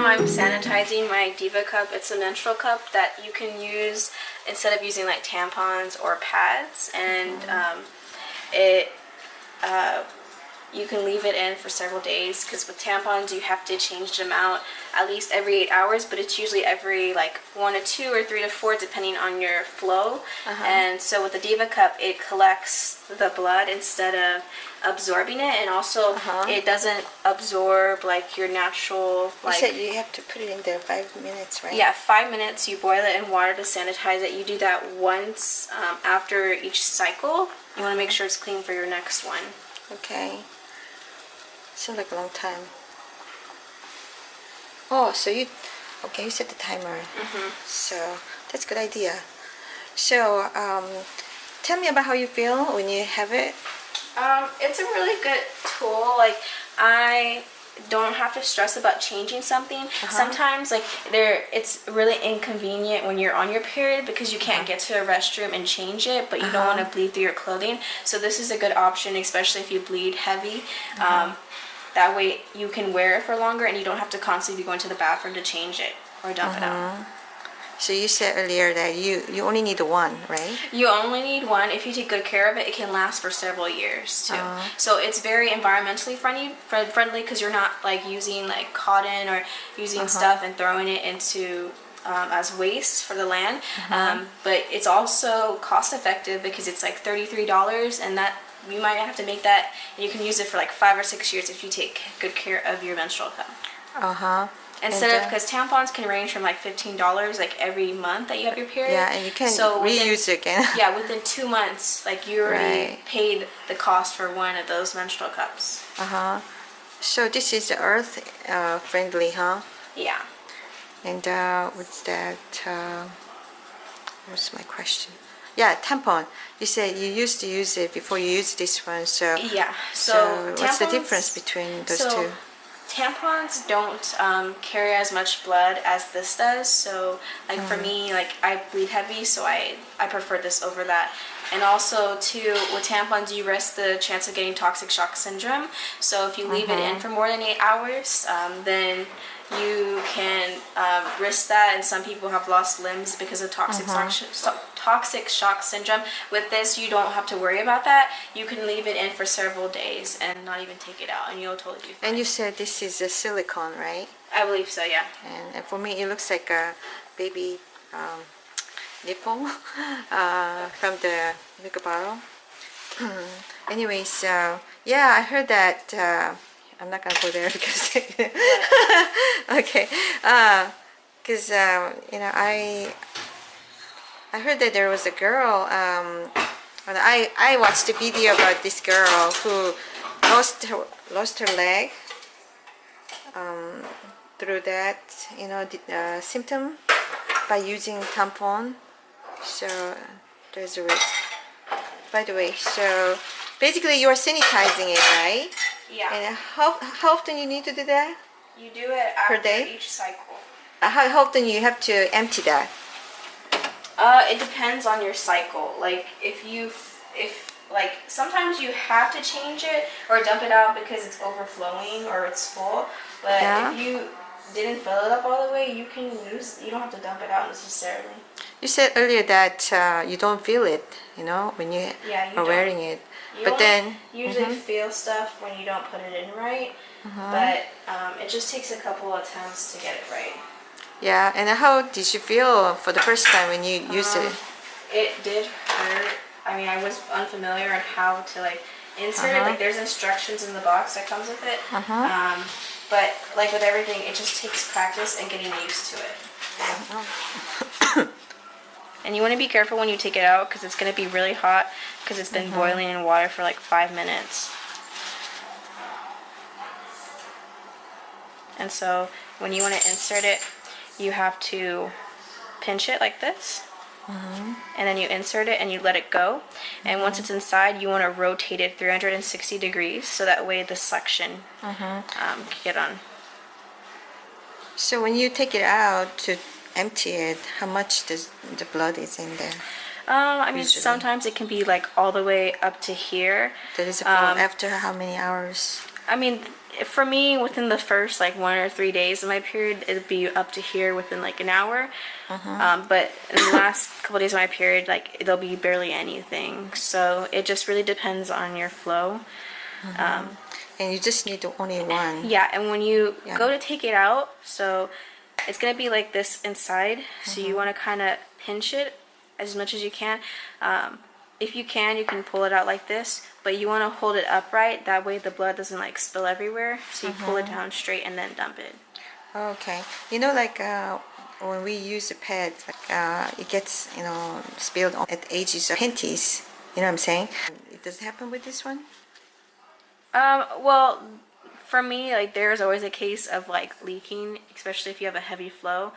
I'm sanitizing my Diva Cup. It's a menstrual cup that you can use instead of using like tampons or pads, and you can leave it in for several days, because with tampons you have to change them out at least every 8 hours, but it's usually every like 1 to 2 or 3 to 4 depending on your flow. And so with the Diva Cup, it collects the blood instead of absorbing it, and also it doesn't absorb like your natural, like, you said you have to put it in there 5 minutes, right? Yeah, 5 minutes. You boil it in water to sanitize it. You do that once after each cycle. You want to make sure it's clean for your next one. Okay. Seems like a long time. Oh, so you set the timer. So that's a good idea. So tell me about how you feel when you have it. It's a really good tool. Like, I don't have to stress about changing something. Sometimes like it's really inconvenient when you're on your period because you can't get to a restroom and change it, but you don't want to bleed through your clothing. So this is a good option, especially if you bleed heavy. That way you can wear it for longer and you don't have to constantly be going to the bathroom to change it or dump it out. So you said earlier that you only need one, right? You only need one. If you take good care of it, it can last for several years too. So it's very environmentally friendly because you're not like using like cotton or using stuff and throwing it into as waste for the land. But it's also cost effective because it's like $33, and that you might have to make that, and you can use it for like 5 or 6 years if you take good care of your menstrual cup. Instead of, because tampons can range from like $15 like every month that you have your period. Yeah, and you can reuse it again. Yeah, within 2 months, like you already paid the cost for one of those menstrual cups. So this is earth friendly, huh? Yeah. And what's that? What's my question? Yeah, tampon. You said you used to use it before you used this one. So yeah. So what's the difference between those two? Tampons don't carry as much blood as this does. So like for me, like I bleed heavy, so I prefer this over that. And also too, with tampons you risk the chance of getting toxic shock syndrome. So if you leave it in for more than 8 hours, then you can risk that, and some people have lost limbs because of toxic shock syndrome. With this, you don't have to worry about that. You can leave it in for several days and not even take it out, and you'll totally be fine. And you said this is a silicone, right? I believe so, yeah. And for me, it looks like a baby nipple from the milk bottle. Anyways, yeah, I heard that. I'm not gonna go there because okay, because you know, I heard that there was a girl. I watched a video about this girl who lost her leg through that, you know, symptom by using tampon. So there's a risk. By the way, so basically you are sanitizing it, right? Yeah. And how often you need to do that? You do it after per day? Each cycle. How often you have to empty that? It depends on your cycle. Like if like sometimes you have to change it or dump it out because it's overflowing or it's full. But if you didn't fill it up all the way, you don't have to dump it out necessarily. You said earlier that you don't feel it, you know, when you are wearing it. But then usually feel stuff when you don't put it in right, but it just takes a couple of attempts to get it right. Yeah, and how did you feel for the first time when you used it? It did hurt. I mean, I was unfamiliar on how to like insert it. Like there's instructions in the box that comes with it. But like with everything, it just takes practice and getting used to it. And you want to be careful when you take it out because it's going to be really hot because it's been boiling in water for like 5 minutes. And so when you want to insert it, you have to pinch it like this. And then you insert it and you let it go. And once it's inside, you want to rotate it 360 degrees so that way the suction can get on. So when you take it out to empty it, how much does the blood is in there? I mean, sometimes it can be like all the way up to here. That is after how many hours? I mean, for me, within the first like 1 or 3 days of my period, it'd be up to here within like an hour. But in the last couple of days of my period, like there'll be barely anything. So it just really depends on your flow. And you just need only one. Yeah, and when you go to take it out, so it's gonna be like this inside. So you want to kind of pinch it as much as you can. If you can pull it out like this, but you want to hold it upright. That way the blood doesn't like spill everywhere. So you pull it down straight and then dump it. Okay. You know, like when we use a pad, like, it gets, you know, spilled at the edges of panties. You know what I'm saying? It does happen with this one? Well, for me, like there's always a case of like leaking, especially if you have a heavy flow.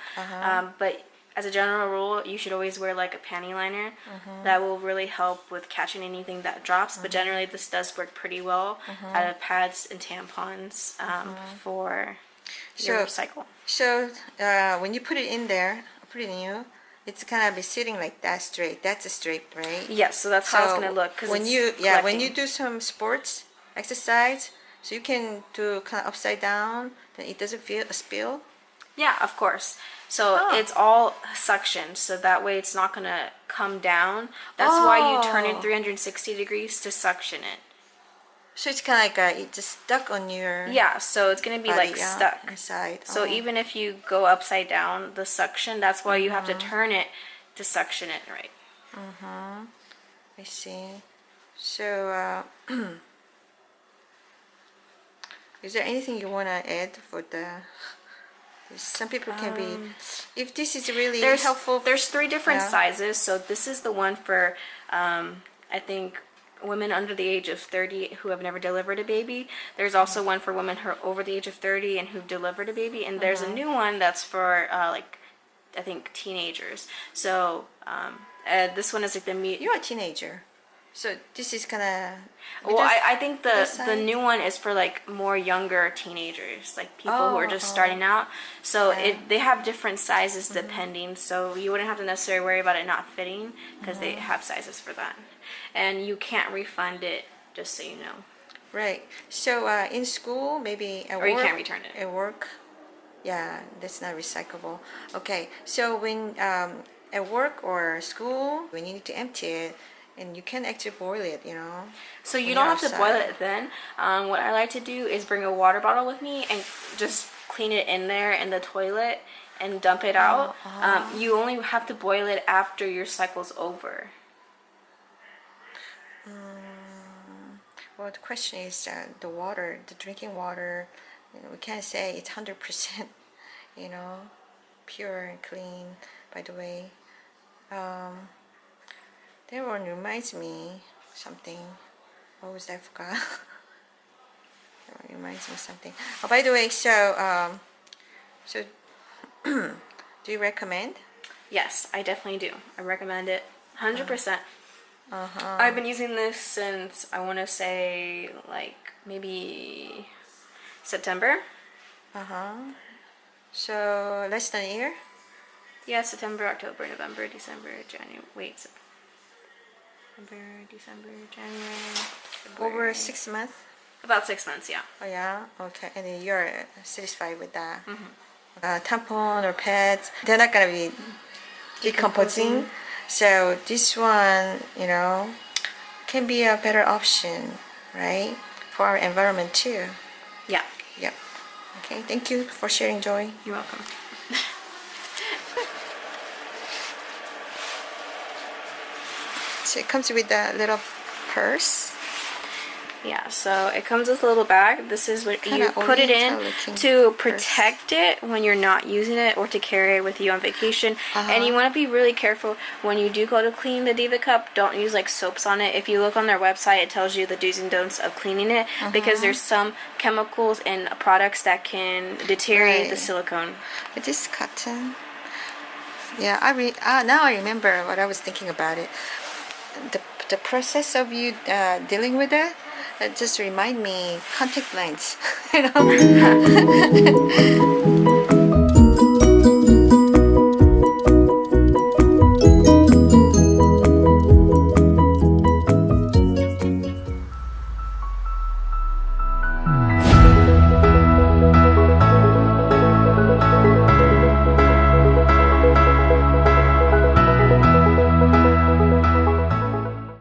But as a general rule, you should always wear like a panty liner. That will really help with catching anything that drops. But generally, this does work pretty well out of pads and tampons for your cycle. So when you put it in there, put it in you, it's gonna be sitting like that straight. That's a straight, right? Yes, so that's how it's gonna look. When you do some sports exercise, so you can do kind of upside down, then it doesn't feel a spill. Yeah, of course. So it's all suction, so that way it's not gonna come down. That's why you turn it 360 degrees to suction it. So it's kind of like it just stuck on your so it's gonna be body, like stuck inside. So even if you go upside down, the suction, that's why you have to turn it to suction it right. I see. So is there anything you want to add for the? Some people can be. If this is really helpful. There's 3 different sizes. So this is the one for, I think, women under the age of 30 who have never delivered a baby. There's also one for women who are over the age of 30 and who've delivered a baby. And there's a new one that's for like, I think, teenagers. So this one is like the You're a teenager. So this is gonna. Well, I think the new one is for like more younger teenagers, like people who are just starting out. So they have different sizes depending. So you wouldn't have to necessarily worry about it not fitting because they have sizes for that, and you can't refund it. Just so you know. Right. So in school, maybe at work, or you can't return it at work. Yeah, that's not recyclable. Okay. So when at work or school, when you need to empty it. And you can actually boil it, you know. So you don't have to boil it then. What I like to do is bring a water bottle with me and just clean it in there in the toilet and dump it out. You only have to boil it after your cycle's over. Well, the question is the water, the drinking water. You know, we can't say it's 100%, you know, pure and clean. By the way. That one reminds me something. What was that? I forgot. That one reminds me something. Oh, by the way, so do you recommend? Yes, I definitely do. I recommend it 100%. I've been using this since I want to say like maybe September. So less than a year? Yeah, September, October, November, December, January. Wait. November, December, January, February. Over 6 months? About 6 months, yeah. Oh yeah? Okay. And then you're satisfied with that? Tampon or pads, they're not going to be decomposing. So this one, you know, can be a better option, right? For our environment too. Yeah. Yep. Okay. Thank you for sharing, Joy. You're welcome. So it comes with a little purse. Yeah, so it comes with a little bag. This is what Kinda you put it in to purse. protect it when you're not using it or to carry it with you on vacation. And you want to be really careful when you do go to clean the Diva Cup. Don't use like soaps on it. If you look on their website, it tells you the do's and don'ts of cleaning it because there's some chemicals and products that can deteriorate the silicone. It is cotton. Yeah, now I remember what I was thinking about it. The process of you dealing with it just remind me contact lens, you know.